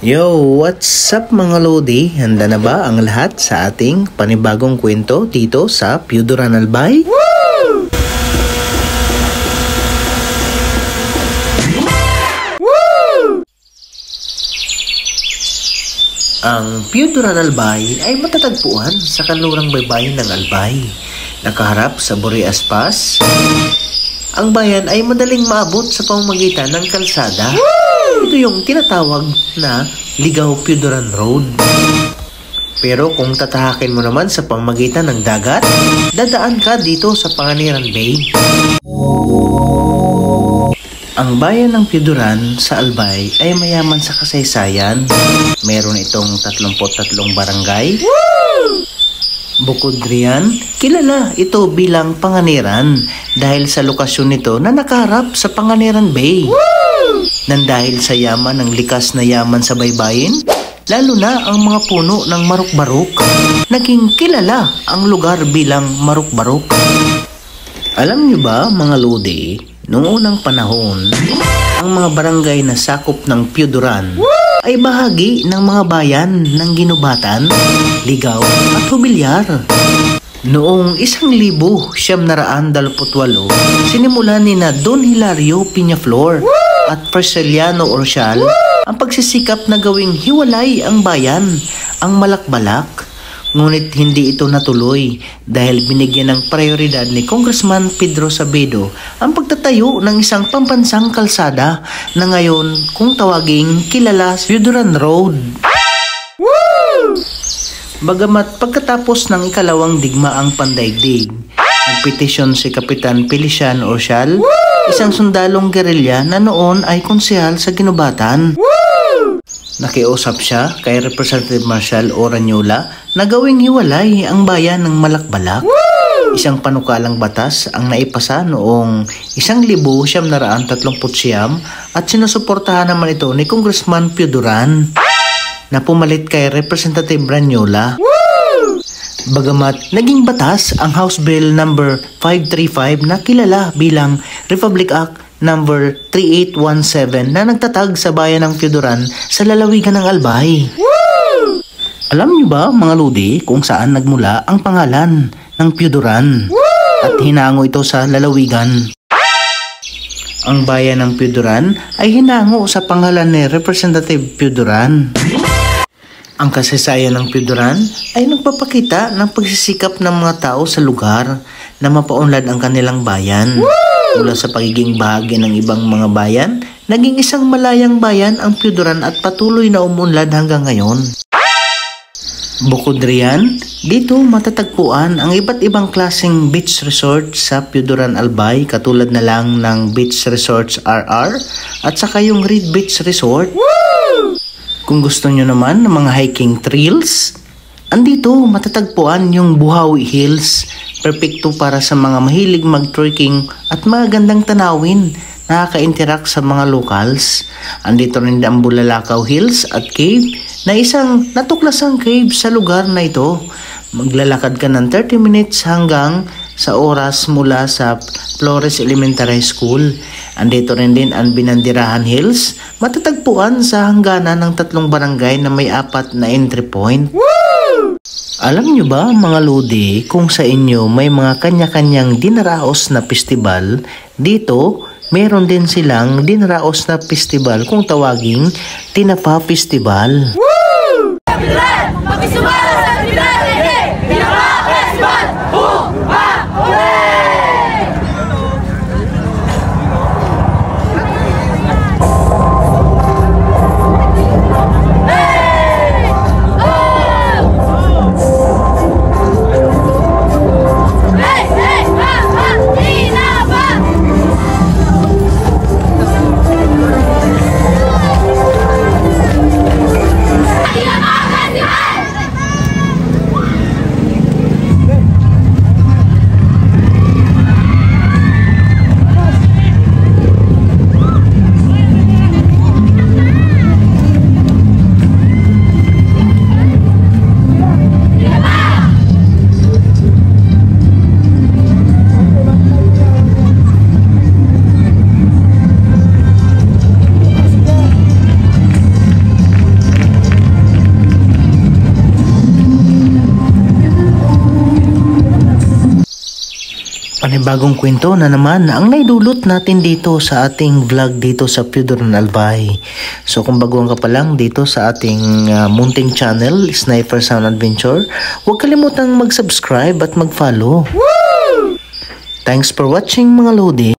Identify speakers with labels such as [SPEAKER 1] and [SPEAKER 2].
[SPEAKER 1] Yo, what's up mga Lodi? Handa na ba ang lahat sa ating panibagong kwento dito sa Piuduran Albay? Woo! Woo! Ang Piuduran Albay ay matatagpuan sa kanlurang baybayin ng Albay. Nakaharap sa Boreas Pass. Ang bayan ay madaling maabot sa pamamagitan ng kalsada. Ito yung tinatawag na Ligaw-Piuduran Road. Pero kung tatahakin mo naman sa pamamagitan ng dagat, dadaan ka dito sa Panganiran Bay. Ang bayan ng Piuduran sa Albay ay mayaman sa kasaysayan. Meron itong 33 barangay. Bukod riyan, kilala ito bilang Panganiran dahil sa lokasyon nito na nakaharap sa Panganiran Bay. Nang dahil sa yaman ng likas na yaman sa baybayin, lalo na ang mga puno ng maruk-baruk, naging kilala ang lugar bilang maruk-baruk. Alam niyo ba mga Lodi, noong unang panahon, ang mga barangay na sakop ng Piuduran ay bahagi ng mga bayan ng Ginubatan, Ligaw at Hubilyar. Noong 1928, sinimulan ni na Don Hilario Peñaflor at Prisciliano Orcial ang pagsisikap na gawing hiwalay ang bayan, ang Malakbalak. Ngunit hindi ito natuloy dahil binigyan ng prioridad ni Congressman Pedro Sabedo ang pagtatayo ng isang pambansang kalsada na ngayon kung tawaging kilala Piuduran Road. Bagamat pagkatapos ng ikalawang digmaang pandaigdig, nagpetisyon si Kapitan Feliciano Orcial, isang sundalong gerilya na noon ay konsehal sa Ginubatan. Nakiusap siya kay Representative Marcial Oranyola na gawing hiwalay ang bayan ng Malakbalak. Isang panukalang batas ang naipasa noong 1939 at sinusuportahan naman ito ni Congressman Piuduran na pumalit kay Representative Branyola. Bagamat naging batas ang House Bill number 535 na kilala bilang Republic Act number 3817 na nagtatag sa bayan ng Piuduran sa lalawigan ng Albay. Alam niyo ba mga Lodi kung saan nagmula ang pangalan ng Piuduran at hinango ito sa lalawigan? Ang bayan ng Piuduran ay hinango sa pangalan ni Representative Piuduran. Ang kasaysayan ng Piuduran ay nagpapakita ng pagsisikap ng mga tao sa lugar na mapaunlad ang kanilang bayan. Mula sa pagiging bahagi ng ibang mga bayan, naging isang malayang bayan ang Piuduran at patuloy na umunlad hanggang ngayon. Bukod riyan, dito matatagpuan ang iba't ibang klaseng beach resort sa Piuduran Albay katulad na lang ng Beach Resorts RR at saka yung Reed Beach Resort. Kung gusto nyo naman ng mga hiking trails, andito matatagpuan yung Buhawi Hills, perpekto para sa mga mahilig mag-trekking at magandang tanawin, nakaka-interact sa mga locals. Andito rin ang Bulalakaw Hills at Cave na isang natuklasang cave sa lugar na ito. Maglalakad ka ng 30 minutes hanggang sa oras mula sa Flores Elementary School. Andito rin din ang Binandirahan Hills, matatagpuan sa hangganan ng 3 barangay na may 4 na entry point. Alam nyo ba mga Lodi kung sa inyo may mga kanya-kanyang dinaraos na festival, dito meron din silang dinaraos na festival kung tawaging Tinapa Festival. Panibagong kwento na naman ang naidulot natin dito sa ating vlog dito sa Pudoran Albay. So kung baguhan ka pa lang dito sa ating munting channel, Sniper Sound Adventure, huwag kalimutang mag-subscribe at mag-follow. Thanks for watching mga lodi.